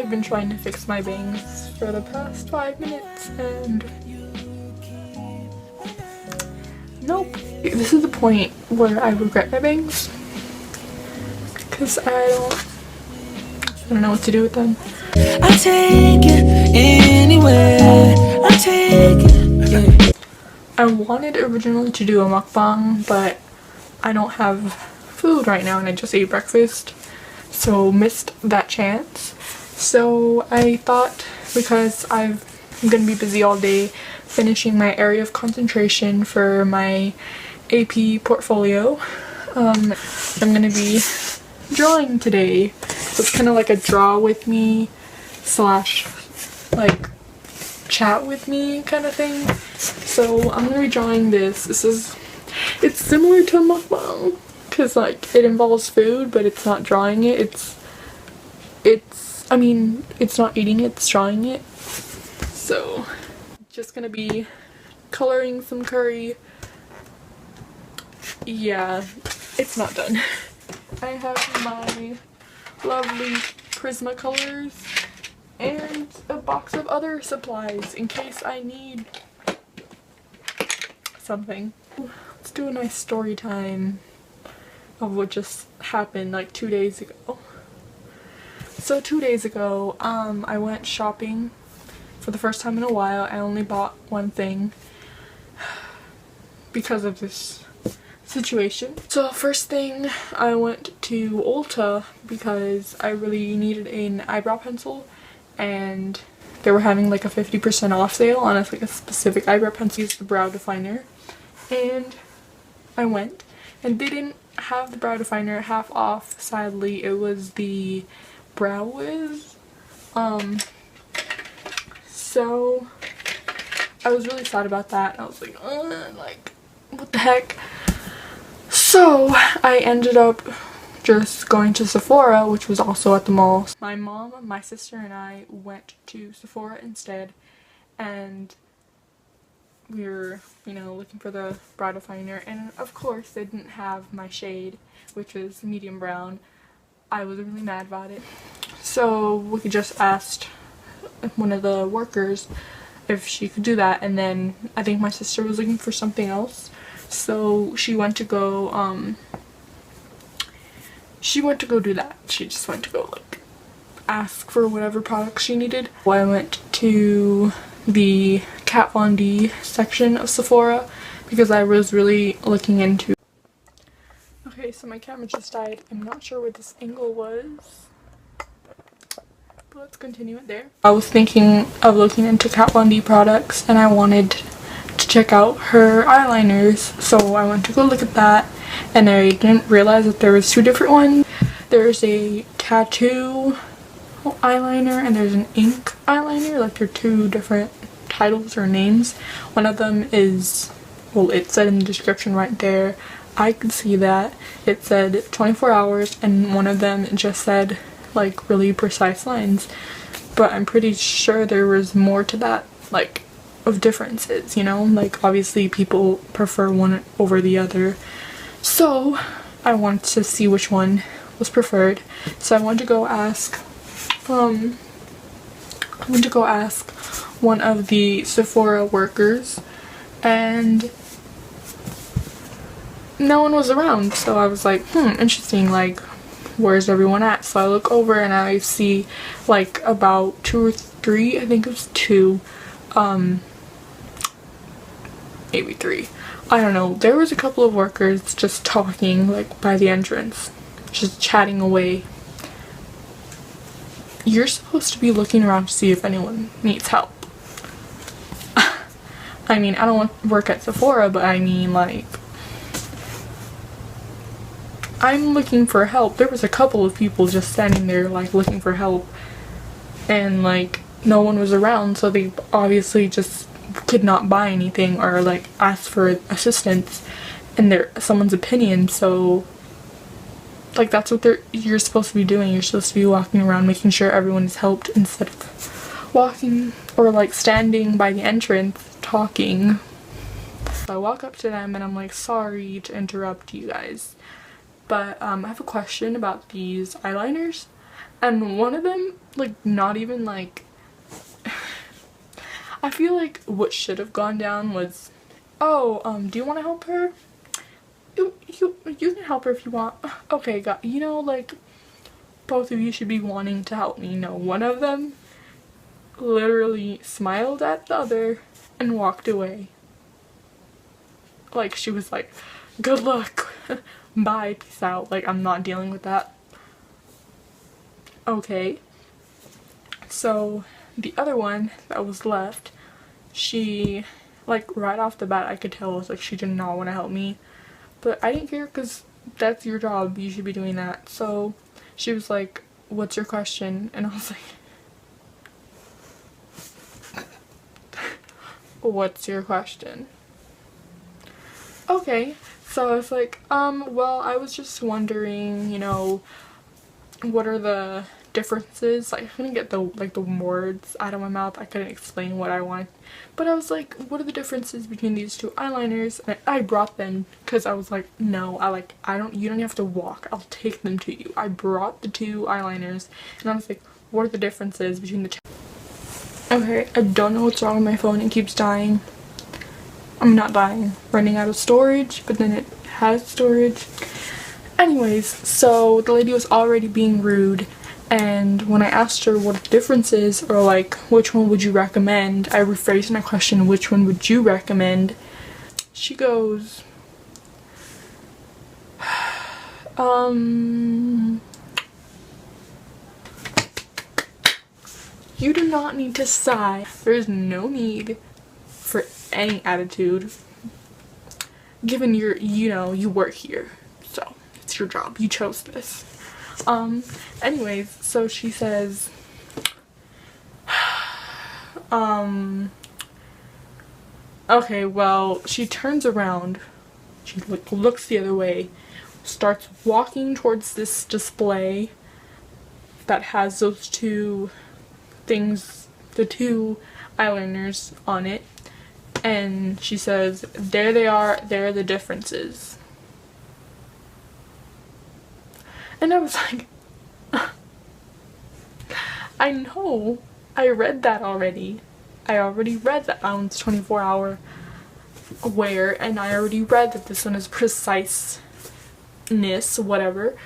I've been trying to fix my bangs for the past 5 minutes and nope. This is the point where I regret my bangs because I don't know what to do with them. I take it anywhere. I take it. Yeah. I wanted originally to do a mukbang, but I don't have food right now and I just ate breakfast, so missed that chance. So I thought, because I'm gonna be busy all day finishing my area of concentration for my AP portfolio, I'm gonna be drawing today. So it's kind of like a draw with me slash like chat with me kind of thing. So I'm gonna be drawing this. It's similar to a mukbang because like it involves food, but it's not drawing it. I mean, it's not eating it, it's drawing it. So just gonna be coloring some curry. Yeah, it's not done. I have my lovely Prismacolors and a box of other supplies in case I need something. Let's do a nice story time of what just happened like 2 days ago. So 2 days ago, I went shopping for the first time in a while. I only bought one thing because of this situation. So first thing, I went to Ulta because I really needed an eyebrow pencil and they were having like a 50% off sale on a specific eyebrow pencil. It's the brow definer, and I went and they didn't have the brow definer half off, sadly. It was the Brow Wiz. So I was really sad about that. I was like what the heck. So I ended up just going to Sephora, which was also at the mall. My mom, my sister, and I went to Sephora instead, and we were, you know, looking for the brow definer, and of course they didn't have my shade, which was medium brown. I was really mad about it. So we just asked one of the workers if she could do that, and then I think my sister was looking for something else, so she went to go do that. She just went to go like ask for whatever products she needed. I went to the Kat Von D section of Sephora because I was really looking into. Okay, so my camera just died. I'm not sure where this angle was, but let's continue it there. I was thinking of looking into Kat Von D products and I wanted to check out her eyeliners, so I went to go look at that and I didn't realize that there was two different ones. There's a tattoo eyeliner and there's an ink eyeliner. Like they're two different titles or names. One of them is, well, it said in the description right there, I could see that it said 24 hours, and one of them just said like really precise lines, but I'm pretty sure there was more to that, like of differences, you know, like obviously people prefer one over the other, so I wanted to see which one was preferred. So I went to go ask one of the Sephora workers and no one was around, so I was like, interesting, like where's everyone at? So I look over and I see like about 2 or 3, I think it was 2, maybe 3, I don't know. There was a couple of workers just talking like by the entrance, just chatting away. You're supposed to be looking around to see if anyone needs help. I mean, I don't work at Sephora, but I mean like I'm looking for help. There was a couple of people just standing there like looking for help and like no one was around, so they obviously just could not buy anything or like ask for assistance in someone's opinion. So like that's what you're supposed to be doing. You're supposed to be walking around making sure everyone is helped instead of walking or like standing by the entrance talking. So I walk up to them and I'm like, sorry to interrupt you guys, but I have a question about these eyeliners. And one of them, like, not even like, I feel like what should have gone down was, oh, do you want to help her? You can help her if you want. Okay, got, you know, like, both of you should be wanting to help me. No, one of them literally smiled at the other and walked away. Like, she was like, good luck. Bye, peace out. Like, I'm not dealing with that. Okay. So, the other one that was left, she, like, right off the bat, I could tell, was like, she did not want to help me. But I didn't care because that's your job. You should be doing that. So, she was like, what's your question? And I was like, what's your question? Okay. So I was like, well, I was just wondering, you know, what are the differences? Like, I couldn't get the words out of my mouth. I couldn't explain what I wanted. But I was like, what are the differences between these two eyeliners? And I brought them because I was like, no, you don't have to walk. I'll take them to you. I brought the two eyeliners and I was like, what are the differences between the two? Okay, I don't know what's wrong with my phone. It keeps dying. I'm not dying. Running out of storage, but then it has storage. Anyways, so the lady was already being rude, and when I asked her what the difference is, or like, which one would you recommend, I rephrased my question, which one would you recommend? She goes, you do not need to sigh. There is no need for any attitude, given you work here, so it's your job. You chose this. Anyways, so she says, okay, well, she turns around, she looks the other way, starts walking towards this display that has those two things, the two eyeliners on it, and she says, there they are, there are the differences. And I was like, I know, I read that already. I already read that one's 24-hour wear, and I already read that this one is preciseness, whatever.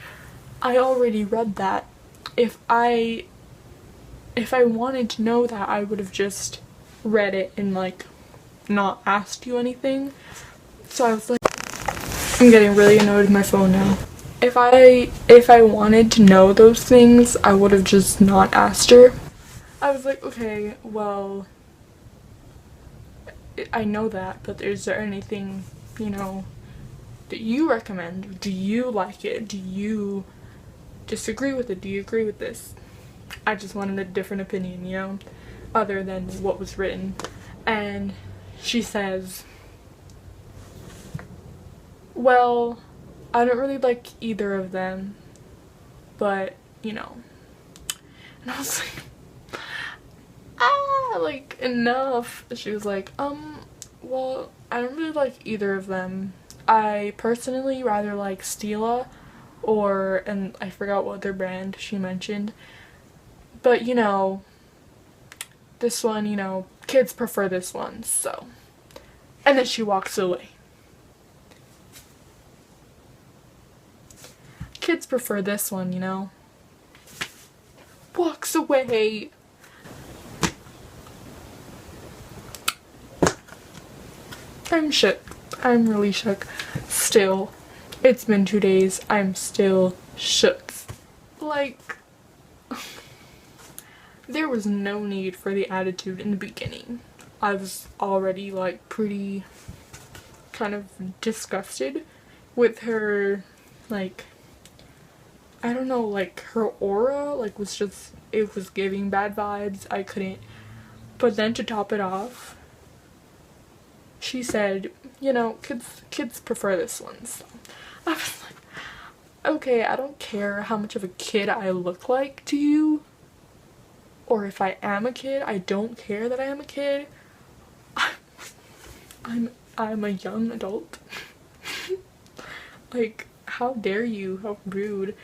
I already read that. If I wanted to know that, I would have just read it and like not asked you anything. So I was like, I'm getting really annoyed with my phone now. If I wanted to know those things, I would have just not asked her. I was like, okay, well, I know that, but is there anything, that you recommend? Do you like it? Do you disagree with it? Do you agree with this? I just wanted a different opinion, other than what was written. And she says, well, I don't really like either of them, but, And I was like, enough. She was like, well, I don't really like either of them. I personally rather like Stila and I forgot what other brand she mentioned. But, this one, kids prefer this one, so. And then she walks away. Kids prefer this one, Walks away. I'm shook. I'm really shook. Still. It's been 2 days. I'm still shook. Like, there was no need for the attitude in the beginning. I was already, like, pretty kind of disgusted with her, like, I don't know, like, her aura, like, it was giving bad vibes. I couldn't. But then to top it off, she said, kids prefer this one. So I was like, okay, I don't care how much of a kid I look like to you, or if I am a kid. I don't care that I am a kid. I'm a young adult. Like, how dare you? How rude.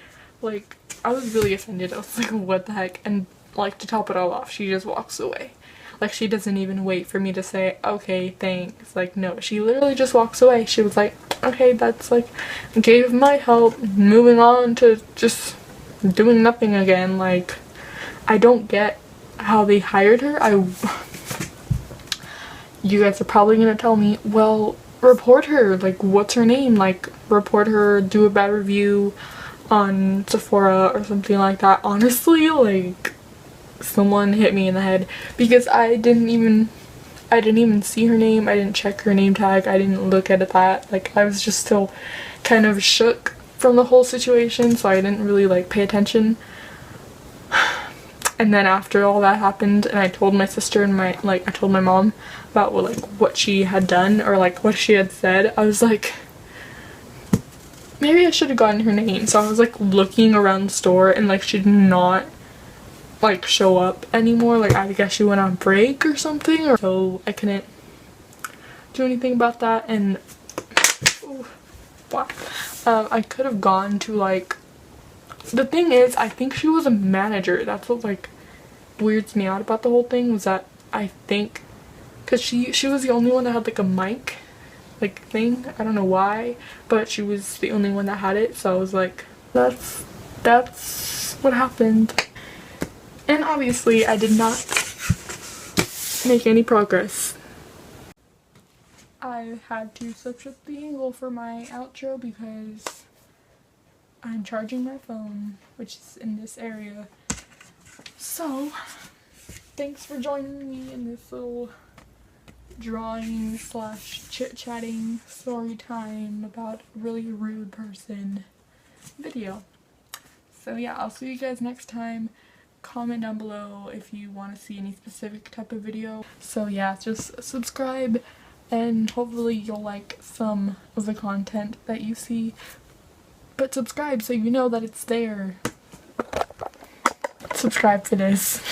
Like, I was really offended. I was like, what the heck? And like, to top it all off, she just walks away. Like, she doesn't even wait for me to say, okay, thanks. Like, no, she literally just walks away. She was like, okay, that's like, gave my help, moving on to just doing nothing again. Like, I don't get how they hired her. You guys are probably gonna tell me, well, report her. Like, what's her name? Like, report her, do a bad review on Sephora or something like that. Honestly, like, someone hit me in the head because I didn't even see her name. I didn't check her name tag. I didn't look at that. Like, I was just still kind of shook from the whole situation, so I didn't really like pay attention. And then after all that happened, and I told my sister and I told my mom about what she had done or like what she had said, I was like, maybe I should have gotten her name. So I was like looking around the store, and like she did not like show up anymore. Like, I guess she went on break or something, or so I couldn't do anything about that. And ooh, wow. I could have gone to like, the thing is, I think she was a manager. That's what like weirds me out about the whole thing, was that I think because she was the only one that had like a mic like thing. I don't know why, but she was the only one that had it. So I was like, that's what happened. And obviously I did not make any progress. I had to switch up the angle for my outro because I'm charging my phone, which is in this area. So, thanks for joining me in this little drawing / chit-chatting story time about a really rude person video. So yeah, I'll see you guys next time. Comment down below if you want to see any specific type of video. So yeah, just subscribe and hopefully you'll like some of the content that you see. But subscribe so you know that it's there. Subscribe for this.